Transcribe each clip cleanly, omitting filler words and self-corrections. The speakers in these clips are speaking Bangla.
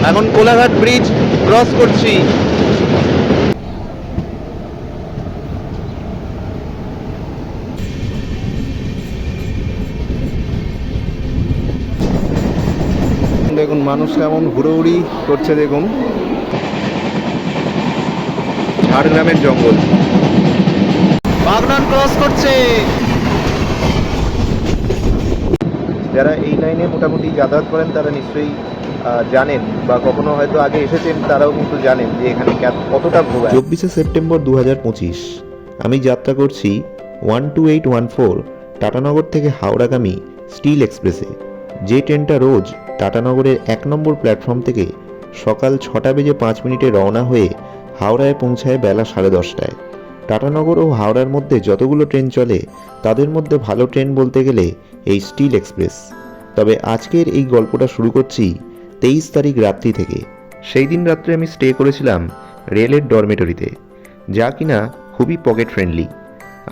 এখন কোলাঘাট ব্রিজ ক্রস করছি। দেখুন মানুষ কেমন হুড়োহুড়ি করছে, দেখুন ঝাড়গ্রামের জঙ্গল। বাগনান ক্রস করছে। যারা এই লাইনে মোটামুটি যাতায়াত করেন তারা নিশ্চয়ই জানেন, বা কখনো হয়তো আগে এসেছেন তারাও কিন্তু জানেন যে এখানে কতটা ভোগায়। 24শে সেপ্টেম্বর 2025 আমি যাত্রা করছি 12814 টাটানগর থেকে হাওড়াগামী স্টিল এক্সপ্রেসে। যে ট্রেনটা রোজ টাটানগরের 1 নম্বর প্ল্যাটফর্ম থেকে সকাল 6:05 রওনা হয়ে হাওড়ায় পৌঁছায় বেলা 10:30টায়। টাটানগর ও হাওড়ার মধ্যে যতগুলো ট্রেন চলে তাদের মধ্যে ভালো ট্রেন বলতে গেলে এই স্টিল এক্সপ্রেস। তবে আজকের এই গল্পটা শুরু করছি 23 তারিখ রাত্রি থেকে। সেই দিন রাত্রে আমি স্টে করেছিলাম রেলের ডরমেটরিতে, যা কিনা খুবই পকেট ফ্রেন্ডলি।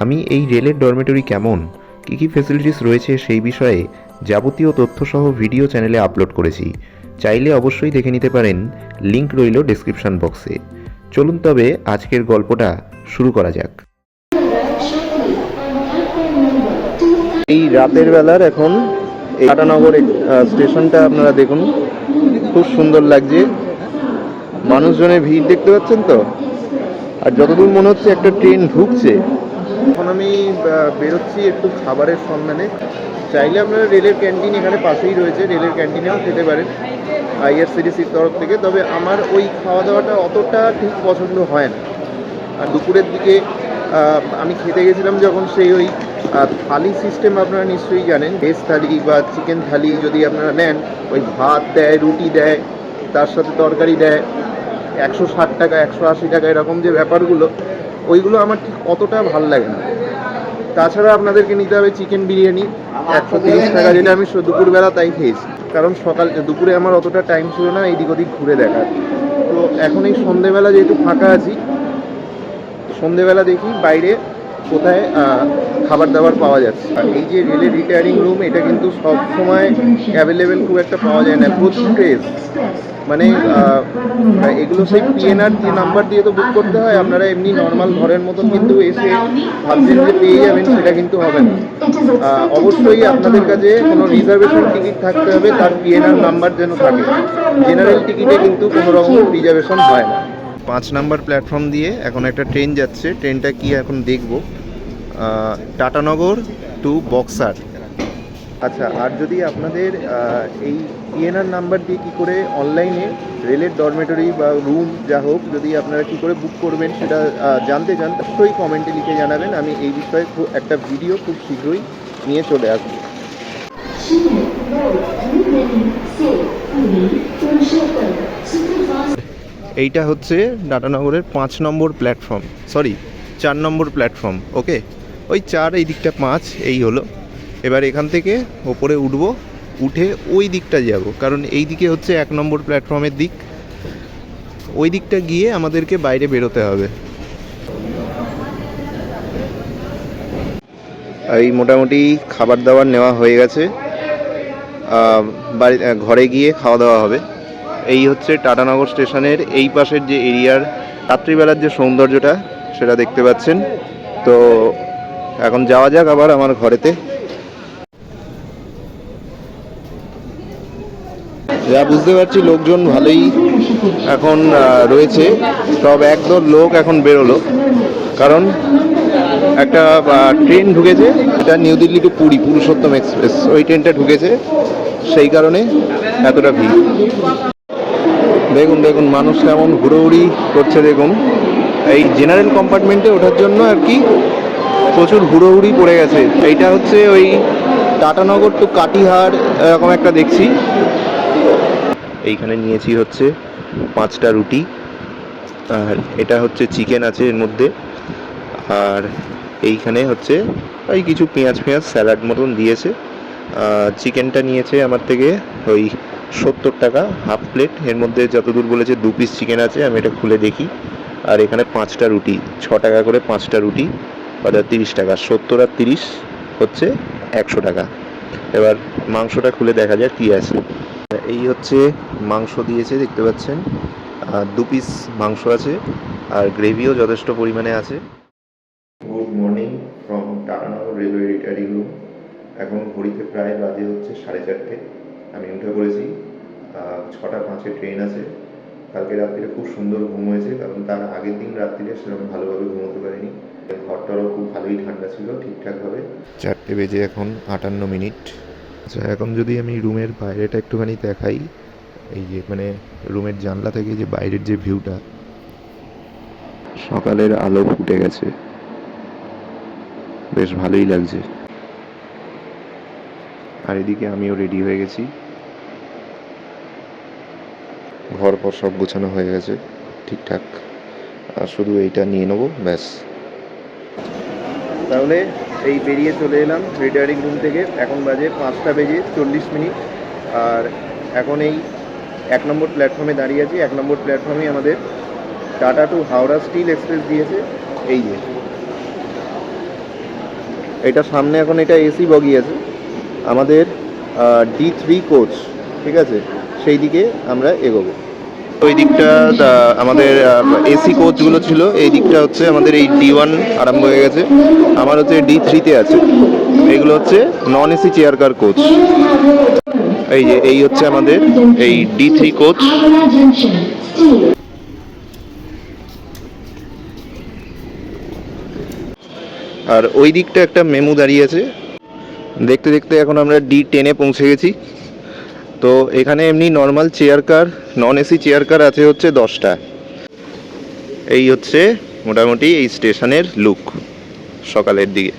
আমি এই রেলের ডরমেটরি কেমন, কী কী ফেসিলিটিস রয়েছে সেই বিষয়ে যাবতীয় তথ্যসহ ভিডিও চ্যানেলে আপলোড করেছি, চাইলে অবশ্যই দেখে নিতে পারেন, লিংক রইল ডেসক্রিপশন বক্সে। চলুন তবে আজকের গল্পটা শুরু করা যাক। এই রাতের বেলার এখন টাটানগর স্টেশনটা আপনারা দেখুন, খুব সুন্দর লাগছে, মানুষজনের ভিড় দেখতে পাচ্ছেন তো। আর যতদূর মনে হচ্ছে একটা ট্রেন ঢুকছে। এখন আমি বেরোচ্ছি একটু খাবারের সন্ধানে। চাইলে আপনারা রেলের ক্যান্টিন এখানে পাশেই রয়েছে, রেলের ক্যান্টিনেও খেতে পারেন আইআরসিটিসির তরফ থেকে। তবে আমার ওই খাওয়া দাওয়াটা অতটা ঠিক পছন্দ হয় না। আর দুপুরের দিকে আমি খেতে গেছিলাম যখন, সেই ওই থালি সিস্টেম আপনারা নিশ্চয়ই জানেন, ভেজ থালি বা চিকেন থালি যদি আপনারা নেন, ওই ভাত দেয়, রুটি দেয়, তার সাথে তরকারি দেয়, 160 টাকা 180 টাকা এরকম যে ব্যাপারগুলো, ওইগুলো আমার ঠিক অতটা ভাল লাগে না। তাছাড়া আপনাদেরকে নিতে হবে চিকেন বিরিয়ানি 130 টাকা, যেটা আমি দুপুরবেলা তাই খেয়েছি, কারণ দুপুরে আমার অতটা টাইম ছিল না এইদিক ওদিক ঘুরে দেখার। তো এখন এই সন্ধেবেলা যেহেতু ফাঁকা আছি, সন্ধেবেলা দেখি বাইরে কোথায় খাবার দাবার পাওয়া যাচ্ছে। আর এই যে রেলের রিটায়ারিং রুম, এটা কিন্তু সব সময় অ্যাভেলেবেল খুব একটা পাওয়া যায় না, প্রচুর ক্রেজ। মানে এগুলো সেই পিএনআর যে নাম্বার দিয়ে তো বুক করতে হয়, আপনারা এমনি নর্মাল ঘরের মতন কিন্তু এসে ভাবছেন যে পেয়ে যাবেন, সেটা কিন্তু হবে না। অবশ্যই আপনাদের কাছে কোনো রিজার্ভেশন টিকিট থাকতে হবে, তার পিএনআর নাম্বার যেন থাকে। জেনারেল টিকিটে কিন্তু কোনো রকম রিজার্ভেশন হয় না। 5 নাম্বার প্ল্যাটফর্ম দিয়ে এখন একটা ট্রেন যাচ্ছে, ট্রেনটা কি এখন দেখব। টাটানগর টু বক্সার। আচ্ছা, আর যদি আপনাদের এই পিএনআর নাম্বার দিয়ে কী করে অনলাইনে রেলের ডরমেটরি বা রুম যা হোক, যদি আপনারা কী করে বুক করবেন সেটা জানতে চান, অবশ্যই কমেন্টে লিখে জানাবেন। আমি এই বিষয়ে একটা ভিডিও খুব শীঘ্রই নিয়ে চলে আসবো। এইটা হচ্ছে টাটানগরের 5 নম্বর প্ল্যাটফর্ম, সরি 4 নম্বর প্ল্যাটফর্ম। ওকে, ওই 4, এই দিকটা 5, এই হলো। এবার এখান থেকে ওপরে উঠবো, উঠে ওই দিকটা যাব, কারণ এই দিকে হচ্ছে 1 নম্বর প্ল্যাটফর্মের দিক। ওই দিকটা গিয়ে আমাদেরকে বাইরে বেরোতে হবে। এই মোটামুটি খাবার দাবার নেওয়া হয়ে গেছে, ঘরে গিয়ে খাওয়া দাওয়া হবে। এই হচ্ছে টাটানগর স্টেশনের এই পাশের যে এরিয়ার রাত্রিবেলার যে সৌন্দর্যটা, সেটা দেখতে পাচ্ছেন। তো এখন যাওয়া যাক আবার আমার ঘরেতে। যা বুঝতে পারছি লোকজন ভালোই এখন রয়েছে, সব একদল লোক এখন বেরোলো, কারণ একটা ট্রেন ঢুকেছে, এটা New Delhi to Puri Purushottam express, ওই ট্রেনটা ঢুকেছে, সেই কারণে এতটা ভিড়। দেখুন দেখুন মানুষ কেমন হুড়োহুড়ি করছে, দেখুন এই জেনারেল কম্পার্টমেন্টে ওঠার জন্য আর কি প্রচুর হুড়োহুড়ি পড়ে গেছে। এইটা হচ্ছে ওই টাটানগর টু কাটিহার এরকম একটা দেখছি। এইখানে নিয়েছি হচ্ছে 5টা রুটি, আর এটা হচ্ছে চিকেন আছে এর মধ্যে, আর এইখানে হচ্ছে ওই কিছু পেঁয়াজ স্যালাড মতন দিয়েছে। চিকেনটা নিয়েছে আমার থেকে ওই 70 টাকা হাফ প্লেট, এর মধ্যে যতদূর বলেছে 2 পিস চিকেন আছে। আমি এটা খুলে দেখি। আর এখানে 5টা রুটি, 6 টাকা করে 5টা রুটি, অর্থাৎ 30 টাকা। 70 আর 30 হচ্ছে 100 টাকা। এবার মাংসটা খুলে দেখা যাক কী আছে। এই হচ্ছে মাংস দিয়েছে, দেখতে পাচ্ছেন। 2 পিস মাংস আছে আর গ্রেভিও যথেষ্ট পরিমাণে আছে। Good morning from Tatanagar railway retiring room. এখন ঘড়িতে প্রায় বাজে হচ্ছে 4:30। আমি উঠে পড়েছি। 6:05 ট্রেন আছে। কালকে রাত্রিরে খুব সুন্দর ঘুম হয়েছে, কারণ তার আগের দিন রাত্রিরে সেরকম ভালোভাবে ঘুমোতে পারিনি। ঘরটারও খুব ভালোই ঠান্ডা ছিল ঠিকঠাকভাবে। 4টে বেজে এখন 58 মিনিট। আচ্ছা, এখন যদি আমি রুমের বাইরেটা একটুখানি দেখাই, এই যে মানে রুমের জানলা থেকে যে বাইরের যে ভিউটা, সকালের আলো ফুটে গেছে, বেশ ভালোই লাগছে। আর এদিকে আমিও রেডি হয়ে গেছি, ঘর পর সব গোছানো হয়ে গেছে ঠিকঠাক, আর শুধু এইটা নিয়ে নেবো ব্যাস। তাহলে এই বেরিয়ে চলে এলাম রিটায়ারিং রুম থেকে। এখন বাজে 5:40। আর এখন এই 1 নম্বর প্ল্যাটফর্মে দাঁড়িয়ে আছি। 1 নম্বর প্ল্যাটফর্মে আমাদের Tata to Howrah steel express দিয়েছে। এই যে এটা সামনে, এখন এটা এসি বগি আছে আমাদের, D3 কোচ, ঠিক আছে, সেই দিকে আমরা এগোবো। ওই দিকটা আমাদের এসি কোচগুলো ছিল, এই দিকটা হচ্ছে আমাদের এই D1 আরম্ভ হয়ে গেছে, আমার হচ্ছে D3-তে আছে। এগুলো হচ্ছে non AC chair car coach. এই যে এই হচ্ছে আমাদের এই D3 কোচ। আর ওই দিকটা একটা মেমু দাঁড়িয়ে আছে। দেখতে দেখতে এখন আমরা D10-এ পৌঁছে গেছি। তো এখানে এমনি normal chair car, non AC chair car আছে হচ্ছে 10টা। এই হচ্ছে মোটামুটি এই স্টেশনের লুক সকালের দিকে।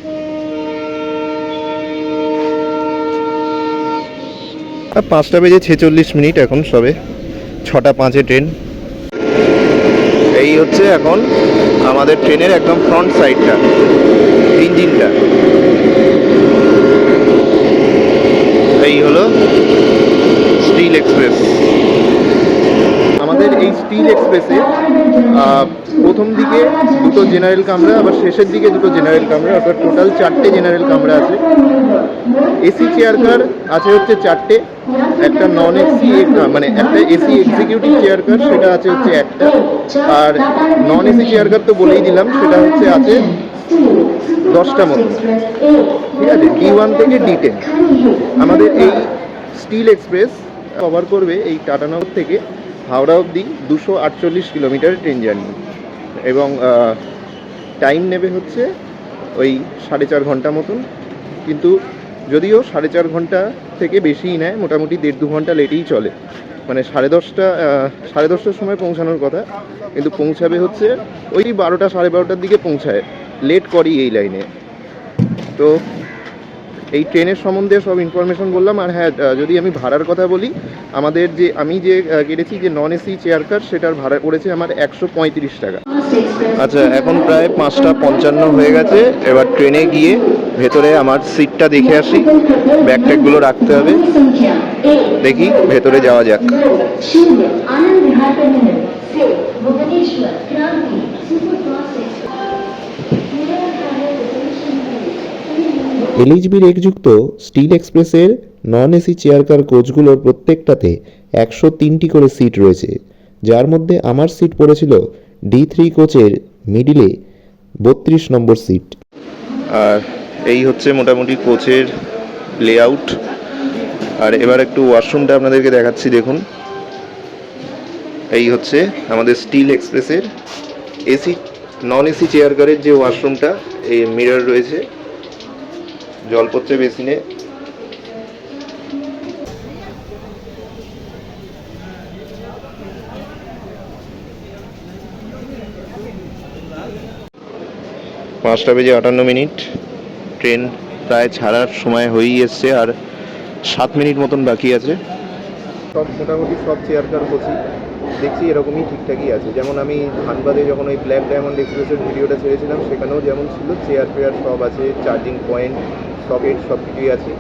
5:46 এখন সবে, 6:05 ট্রেন। এই হচ্ছে এখন আমাদের ট্রেনের একদম ফ্রন্ট সাইডটা, ইঞ্জিনটা। এই হলো স্টিল এক্সপ্রেস। আমাদের এই স্টিল এক্সপ্রেসে প্রথম দিকে 2টো জেনারেল কামরা, আবার শেষের দিকে 2টো জেনারেল কামরা, অর্থাৎ টোটাল 4টে জেনারেল কামরা আছে। এসি চেয়ার কার আছে হচ্ছে 4টে, একটা নন এসি মানে একটা এসি এক্সিকিউটিভ চেয়ার কার সেটা আছে হচ্ছে একটা, আর নন এসি চেয়ার কার তো বলেই দিলাম, সেটা হচ্ছে আছে 10টা মতো, ঠিক আছে, D1 থেকে D10। আমাদের এই স্টিল এক্সপ্রেস কভার করবে এই টাটানগর থেকে হাওড়া অবধি 248 কিলোমিটার ট্রেন জার্নি, এবং টাইম নেবে হচ্ছে ওই 4.5 ঘন্টা মতন। কিন্তু যদিও 4.5 ঘন্টা থেকে বেশিই নেয়, মোটামুটি 1.5-2 ঘন্টা লেটেই চলে। মানে 10:30টার সময় পৌঁছানোর কথা, কিন্তু পৌঁছাবে হচ্ছে ওই 12টা 12:30টার দিকে পৌঁছায়, লেট করি এই লাইনে। তো এই ট্রেনের সম্বন্ধে সব ইনফরমেশন বললাম। আর হ্যাঁ, যদি আমি ভাড়ার কথা বলি, আমাদের আমি যে কেটেছি যে নন এসি চেয়ার কার, সেটার ভাড়া পড়েছে আমার 135 টাকা। আচ্ছা, এখন প্রায় 5:55 হয়ে গেছে। এবার ট্রেনে গিয়ে ভেতরে আমার সিটটা দেখে আসি, ব্যাগ ট্যাগগুলো রাখতে হবে। দেখি ভেতরে যাওয়া যাক। LHB রেকযুক্ত স্টিল এক্সপ্রেসের নন এসি চেয়ার কার কোচগুলোর প্রত্যেকটাতে 103টি করে সিট রয়েছে, যার মধ্যে আমার সিট পড়েছিল D3 কোচের মিডিলে 32 নম্বর সিট। আর এই হচ্ছে মোটামুটি কোচের লেআউট। আর এবার একটু ওয়াশরুমটা আপনাদেরকে দেখাচ্ছি, দেখুন। এই হচ্ছে আমাদের স্টিল এক্সপ্রেসের এসি নন এসি চেয়ার কারের যে ওয়াশরুমটা, এই মিরর রয়েছে, জল পড়ছে বেসিনে। পাঁচটা বেজে 58, ট্রেন প্রায় ছাড়ার সময় হয়েই এসছে, আর 7 মিনিট মতন বাকি আছে। সব মোটামুটি সব চেয়ার কার বসি দেখছি এরকমই ঠিকঠাকই আছে। যেমন আমি ধানবাদে যখন ওই ব্ল্যাক ডায়মন্ড এক্সপ্রেসের ভিডিওটা ছেড়েছিলাম, সেখানেও যেমন ছিল, চেয়ার ফেয়ার সব আছে, চার্জিং পয়েন্ট, সকেট সব কিছুই আছে।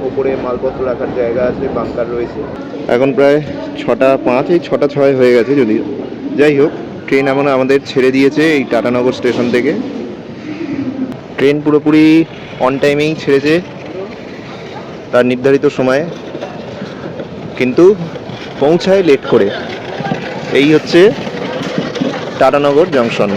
ওপরে মালপত্র রাখার জায়গা আছে, বাঙ্কার রয়েছে। এখন প্রায় 6:05, এই 6:06 হয়ে গেছে যদিও। যাই হোক, ট্রেন এমন আমাদের ছেড়ে দিয়েছে এই টাটানগর স্টেশন থেকে। ট্রেন পুরোপুরি অন টাইমেই ছেড়েছে, তার নির্ধারিত সময়ে। কিন্তু পৌঁছায় লেট করে। এই হচ্ছে Tatanagar junction.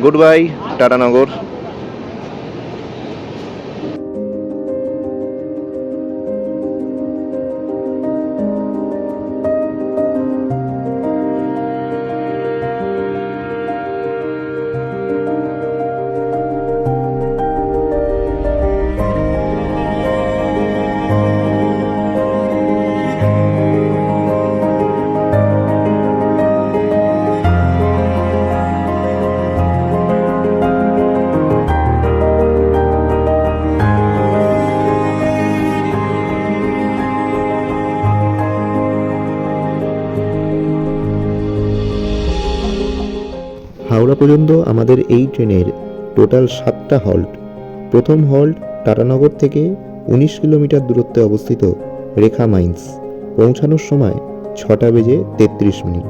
Good bye Tatanagar. Howrah পর্যন্ত আমাদের এই ট্রেনের টোটাল 7টা হল্ট। প্রথম হল্ট টাটানগর থেকে 19 কিলোমিটার দূরত্বে অবস্থিত রেখা মাইন্স। পৌঁছানোর সময় 6:33।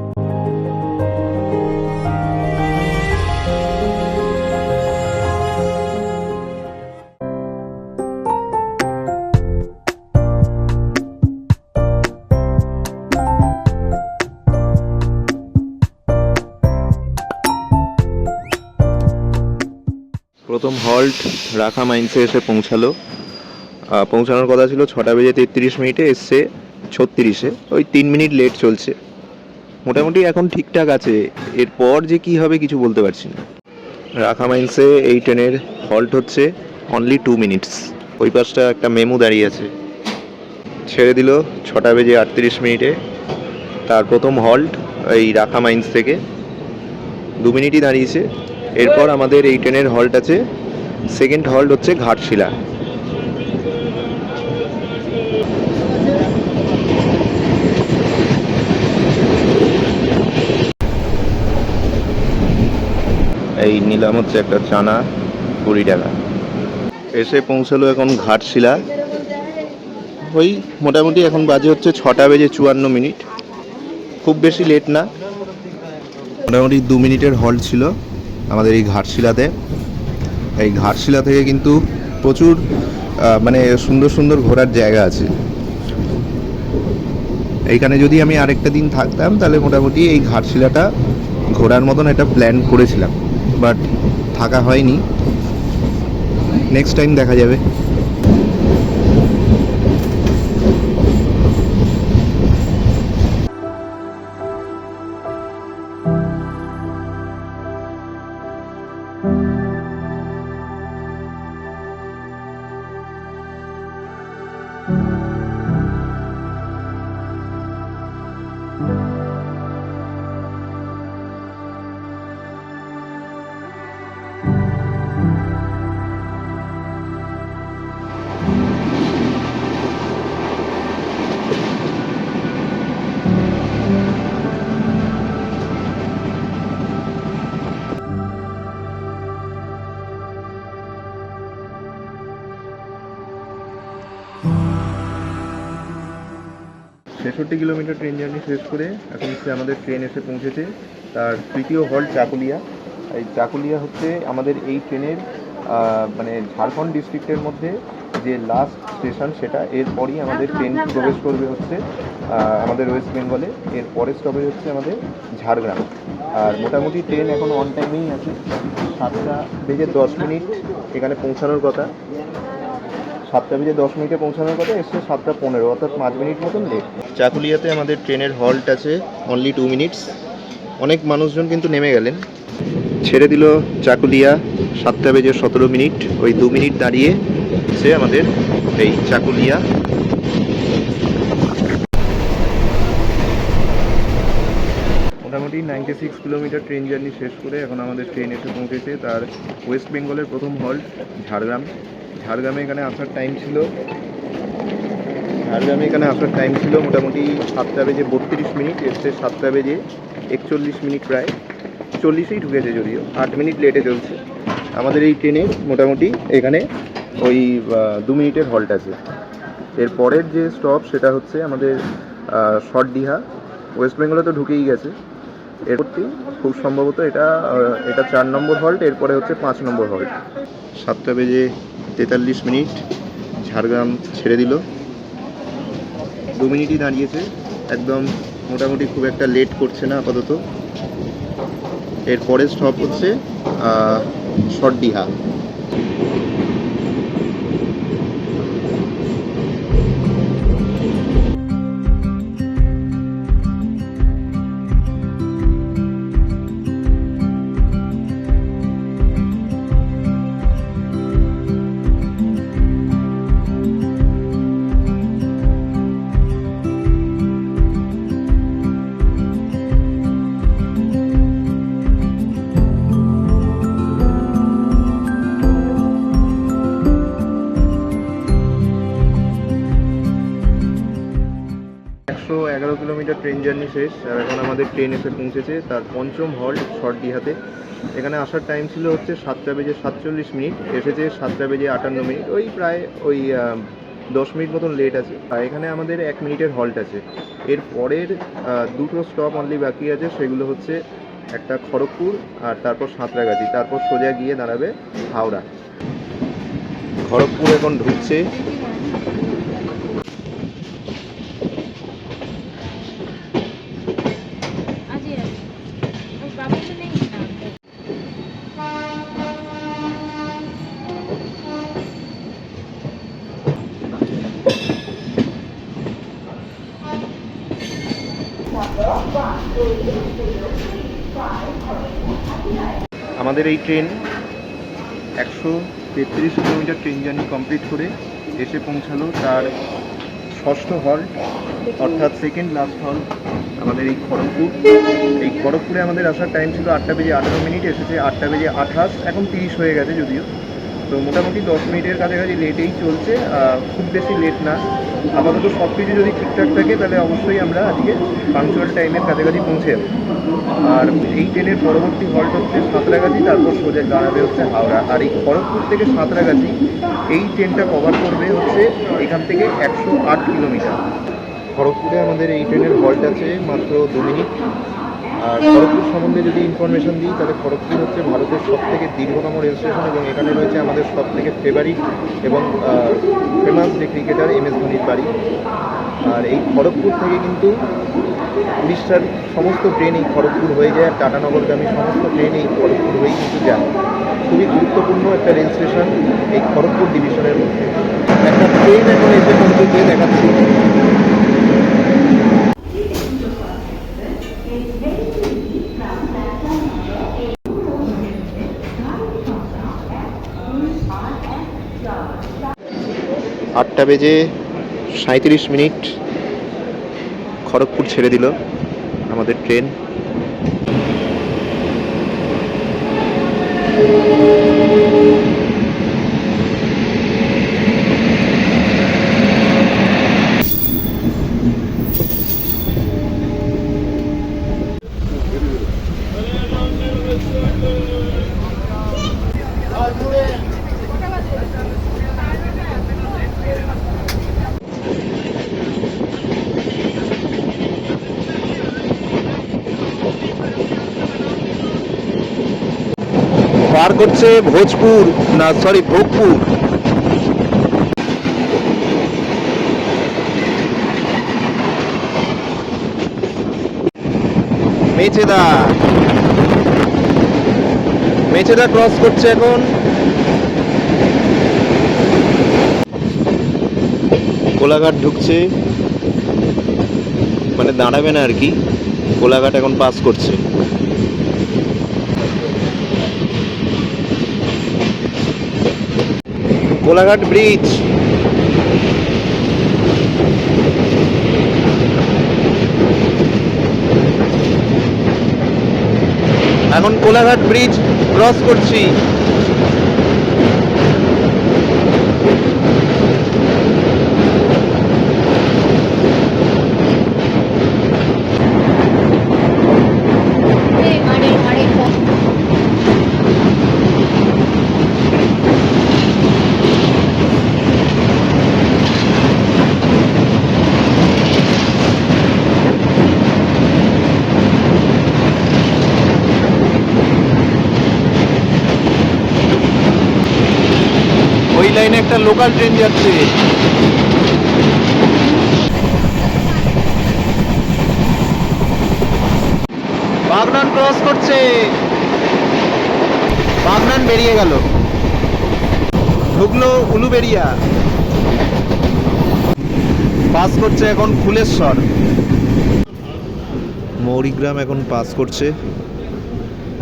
প্রথম হল্ট রাখা মাইন্সে এসে পৌঁছানোর কথা ছিল 6:33, এসছে 36-এ, ওই 3 মিনিট লেট চলছে। মোটামুটি এখন ঠিকঠাক আছে, এরপর যে কি হবে কিছু বলতে পারছি না। রাখা মাইন্সে এই ট্রেনের হল্ট হচ্ছে অনলি 2 মিনিটস। ওই পাশটা একটা মেমু দাঁড়িয়ে আছে, ছেড়ে দিল 6:38। তার প্রথম হল্ট এই রাখা মাইন্স থেকে 2 মিনিটই দাঁড়িয়েছে। এরপর আমাদের এই ট্রেনের হল্ট আছে, সেকেন্ড হল্ট হচ্ছে ঘাটশিলা। এই নিলাম হচ্ছে একটা চানা 20 টাকা। এসে পৌঁছালো এখন ঘাটশিলা। ওই মোটামুটি এখন বাজে হচ্ছে 6:54। খুব বেশি লেট না, মোটামুটি 2 মিনিটের হল্ট ছিল আমাদের এই ঘাটশিলাতে। এই ঘাটশিলা থেকে কিন্তু প্রচুর মানে সুন্দর সুন্দর ঘোরার জায়গা আছে। এইখানে যদি আমি আরেকটা দিন থাকতাম তাহলে মোটামুটি এই ঘাটশিলাটা ঘোরার মতন একটা প্ল্যান করেছিলাম, বাট থাকা হয়নি। নেক্সট টাইম দেখা যাবে। 66 কিলোমিটার ট্রেন জার্নি শেষ করে এখন হচ্ছে আমাদের ট্রেন এসে পৌঁছেছে তার তৃতীয় হল্ট চাকুলিয়া। এই চাকুলিয়া হচ্ছে আমাদের এই ট্রেনের মানে ঝাড়খণ্ড ডিস্ট্রিক্টের মধ্যে যে লাস্ট স্টেশন সেটা। এরপরই আমাদের ট্রেন প্রবেশ করবে হচ্ছে আমাদের ওয়েস্ট বেঙ্গলে। এর পরের স্টপেজ হচ্ছে আমাদের ঝাড়গ্রাম। আর মোটামুটি ট্রেন এখন অন টাইমেই আছে। 7:10 এখানে পৌঁছানোর কথা, 7:10 পৌঁছানোর কথা, এসছে 7:15, অর্থাৎ 5 মিনিট মতন লেট। চাকুলিয়াতে আমাদের ট্রেনের হল্ট আছে অনলি 2 মিনিটস। অনেক মানুষজন কিন্তু নেমে গেলেন। ছেড়ে দিল চাকুলিয়া 7:17। ওই 2 মিনিট দাঁড়িয়ে সে আমাদের এই চাকুলিয়া। মোটামুটি 96 কিলোমিটার ট্রেন জার্নি শেষ করে এখন আমাদের ট্রেন এসে পৌঁছেছে তার ওয়েস্ট বেঙ্গলের প্রথম হল্ট ঝাড়গ্রাম। ঝাড়গ্রামে এখানে আসার টাইম ছিল মোটামুটি 7:32। এসছে 7:41, প্রায় 40-এই ঢুকেছে, যদিও 8 মিনিট লেটে চলছে। আমাদের এই ট্রেনে মোটামুটি এখানে ওই 2 মিনিটের হল্ট আছে। এর পরের যে স্টপ সেটা হচ্ছে আমাদের শর্টডিহা। ওয়েস্ট বেঙ্গলে তো ঢুকেই গেছে। এরপরটি খুব সম্ভবত এটা 4 নম্বর হল্ট, এরপরে হচ্ছে 5 নম্বর হল্ট। 7:52 43 মিনিট ঝাড়গ্রাম ছেড়ে দিল। 2 মিনিটই দাঁড়িয়েছে, একদম মোটামুটি খুব একটা লেট করছে না আপাতত। এর পরের স্টপ হচ্ছে সরডিহা। একশো 11 কিলোমিটার ট্রেন জার্নি শেষ, আর এখন আমাদের ট্রেন এসে পৌঁছেছে তার পঞ্চম হল্ট সরডিহাতে। এখানে আসার টাইম ছিল হচ্ছে 7:47, এসেছে 7:58, ওই প্রায় 10 মিনিট মতন লেট আছে। আর এখানে আমাদের 1 মিনিটের হল্ট আছে। এর পরের দুটো স্টপ অনলি বাকি আছে, সেগুলো হচ্ছে একটা খড়গপুর আর তারপর সাঁতরাগাছি, তারপর সোজা গিয়ে দাঁড়াবে হাওড়া। খড়গপুর এখন ঢুকছে। আমাদের এই train 133 kilometre train journey complete করে এসে পৌঁছালো তার ষষ্ঠ হল্ট, অর্থাৎ সেকেন্ড লাস্ট হল্ট আমাদের এই খড়গপুর। এই খড়গপুরে আমাদের আসার টাইম ছিল 8:18, এসেছে 8:28, এখন 30 হয়ে গেছে যদিও। তো মোটামুটি 10 মিনিটের কাছাকাছি লেটেই চলছে, খুব বেশি লেট না। আপাতত সব কিছু যদি ঠিকঠাক থাকে তাহলে অবশ্যই আমরা আজকে পাংচুয়াল টাইমের কাছাকাছি পৌঁছে যাবো। আর এই ট্রেনের পরবর্তী হল্ট হচ্ছে সাঁতরাগাছি, তারপর সোজা দাঁড়াবে হচ্ছে হাওড়া। আর এই খড়গপুর থেকে সাঁতরাগাছি এই ট্রেনটা কভার করবে হচ্ছে এখান থেকে 108 কিলোমিটার। খড়গপুরে আমাদের এই ট্রেনের হল্ট আছে মাত্র 2 মিনিট। আর খড়গপুর সম্বন্ধে যদি ইনফরমেশন দিই, তাহলে খড়গপুর হচ্ছে ভারতের সবথেকে দীর্ঘতম রেল স্টেশন, এবং এখানে রয়েছে আমাদের সবথেকে ফেভারিট এবং ফেমাস যে ক্রিকেটার MS ধোনির বাড়ি। আর এই খড়গপুর থেকে কিন্তু উড়িষ্যার সমস্ত ট্রেন এই খড়গপুর হয়ে যায়, আর টাটানগরগামী সমস্ত ট্রেন এই খড়গপুর হয়েই কিন্তু যায়। খুবই গুরুত্বপূর্ণ একটা রেল স্টেশন এই খড়গপুর ডিভিশনের মধ্যে। একটা ট্রেন এখন এসে পৌঁছেছে, দেখাচ্ছি। আটটা বেজে 37 খড়গপুর ছেড়ে দিল আমাদের ট্রেন। পার করছে ভোজপুর, না সরি ভোগপুর। মেচেদা ক্রস করছে এখন। কোলাঘাট ঢুকছে, মানে দাঁড়াবে না আর কি। কোলাঘাট এখন পাস করছে। কোলাঘাট ব্রিজ। এখন কোলাঘাট ব্রিজ ক্রস করছি। একটা লোকাল ট্রেন যাচ্ছে। বাগনান ক্রস করছে, বাগনান বেরিয়ে গেল, ঢুকলো উলুবেড়িয়া, পাস করছে এখন ফুলেশ্বর। মৌরিগ্রাম এখন পাস করছে,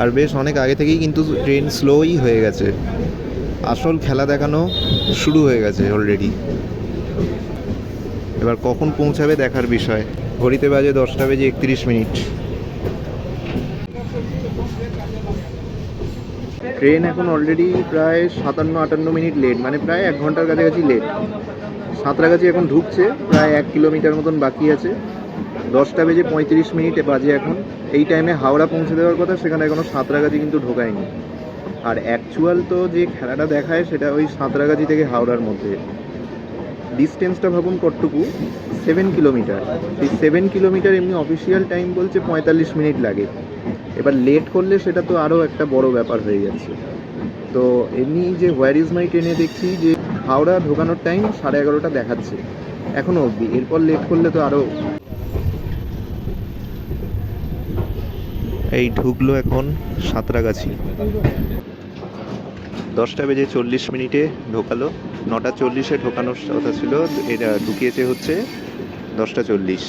আর বেশ অনেক আগে থেকেই কিন্তু ট্রেন স্লোই হয়ে গেছে। আসল খেলা দেখানো শুরু হয়ে গেছে অলরেডি। এবার কখন পৌঁছাবে দেখার বিষয়। ঘড়িতে বাজে 10:31। ট্রেন এখন অলরেডি প্রায় 57-58 মিনিট লেট, মানে প্রায় 1 ঘন্টার কাছাকাছি লেট। সাঁতরাগাছি এখন ঢুকছে, প্রায় 1 কিলোমিটার মতন বাকি আছে। 10:35 বাজে এখন। এই টাইমে হাওড়া পৌঁছে দেওয়ার কথা, সেখানে এখনও সাঁতরাগাছি কিন্তু ঢোকায়নি। আর অ্যাকচুয়াল তো যে খেলাটা দেখায় সেটা ওই সাঁতরাগাছি থেকে হাওড়ার মধ্যে। ডিস্টেন্সটা ভাবুন কতটুকু, 7 কিলোমিটার। সেই 7 কিলোমিটার এমনি অফিসিয়াল টাইম বলছে 45 মিনিট লাগে। এবার লেট করলে সেটা তো আরও একটা বড় ব্যাপার হয়ে যাচ্ছে। তো এমনি যে হোয়ার ইজ মাই ট্রেনে দেখছি যে হাওড়া ঢোকানোর টাইম 11:30 দেখাচ্ছে এখনও অবধি। এরপর লেট করলে তো আরও। এই ঢুকলো এখন সাঁতরাগাছি, 10:40 ঢোকালো। 9:40 ঢোকানোর কথা ছিল, এটা ঢুকিয়েছে হচ্ছে 10:40।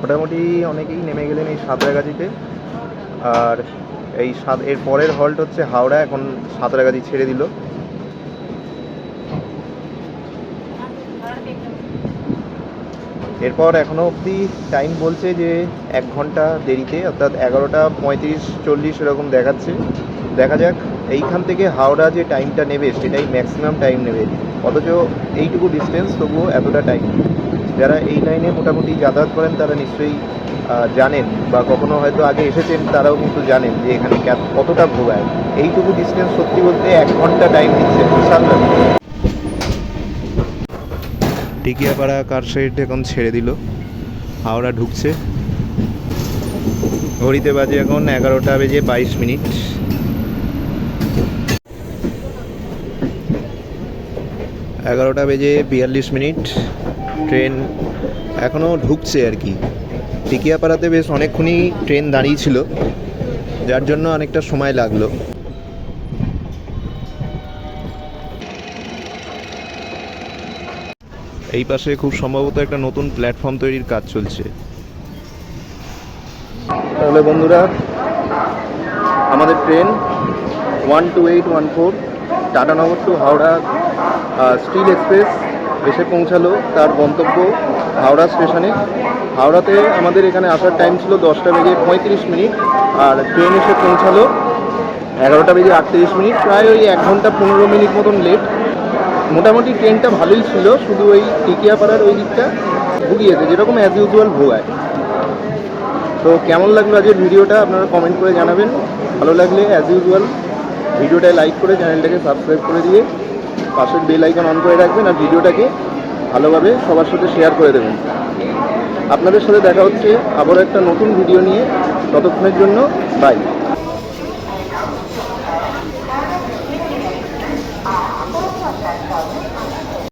মোটামুটি অনেকেই নেমে গেলেন এই সাঁতরাগাছিতে। আর এর পরের হল্ট হচ্ছে হাওড়া। এখন সাঁতরাগাছি ছেড়ে দিল। এরপর এখনও অবধি টাইম বলছে যে 1 ঘন্টা দেরিতে, অর্থাৎ 11:35-40 এরকম দেখাচ্ছে। দেখা যাক এইখান থেকে হাওড়া যে টাইমটা নেবে সেটাই ম্যাক্সিমাম টাইম নেবে। অথচ এইটুকু ডিস্টেন্স তবুও এতটা টাইম। যারা এই লাইনে মোটামুটি যাতায়াত করেন তারা নিশ্চয়ই জানেন, বা কখনো হয়তো আগে এসেছেন তারাও কিন্তু জানেন যে এখানে কতটা ভোগায়। এইটুকু ডিস্টেন্স সত্যি বলতে 1 ঘন্টা টাইম দিচ্ছে, বিশাল ব্যাপার। টিকিয়াপাড়া কারশেড এখন ছেড়ে দিল, হাওড়া ঢুকছে। ঘড়িতে বাজে এখন 11:22। 11:42। ট্রেন এখনও ঢুকছে আর কি। টিকিয়াপাড়াতে বেশ অনেকক্ষণই ট্রেন দাঁড়িয়ে ছিল, যার জন্য অনেকটা সময় লাগলো। এই পাশে খুব সম্ভবত একটা নতুন প্ল্যাটফর্ম তৈরির কাজ চলছে। তাহলে বন্ধুরা, আমাদের train 12814 Tatanagar to Howrah steel express এসে পৌঁছালো তার গন্তব্য হাওড়া স্টেশনে। হাওড়াতে আমাদের এখানে আসার টাইম ছিল 10:35, আর ট্রেন এসে পৌঁছালো 11:38। প্রায় ওই 1 ঘন্টা 15 মিনিট মতন লেট। মোটামুটি ট্রেনটা ভালোই ছিল, শুধু ওই টিকিয়াপাড়ার ওই দিকটা ভুগিয়েছে, যেরকম অ্যাজ ইউজুয়াল ভোগায়। তো কেমন লাগলো আজকের ভিডিওটা আপনারা কমেন্ট করে জানাবেন। ভালো লাগলে অ্যাজ ইউজুয়াল ভিডিওটায় লাইক করে চ্যানেলটাকে সাবস্ক্রাইব করে দিয়ে পাশের বেল আইকন অন করে রাখবেন, আর ভিডিওটাকে ভালোভাবে সবার সাথে শেয়ার করে দেবেন। আপনাদের সাথে দেখা হচ্ছে আবারও একটা নতুন ভিডিও নিয়ে। ততক্ষণের জন্য বাই।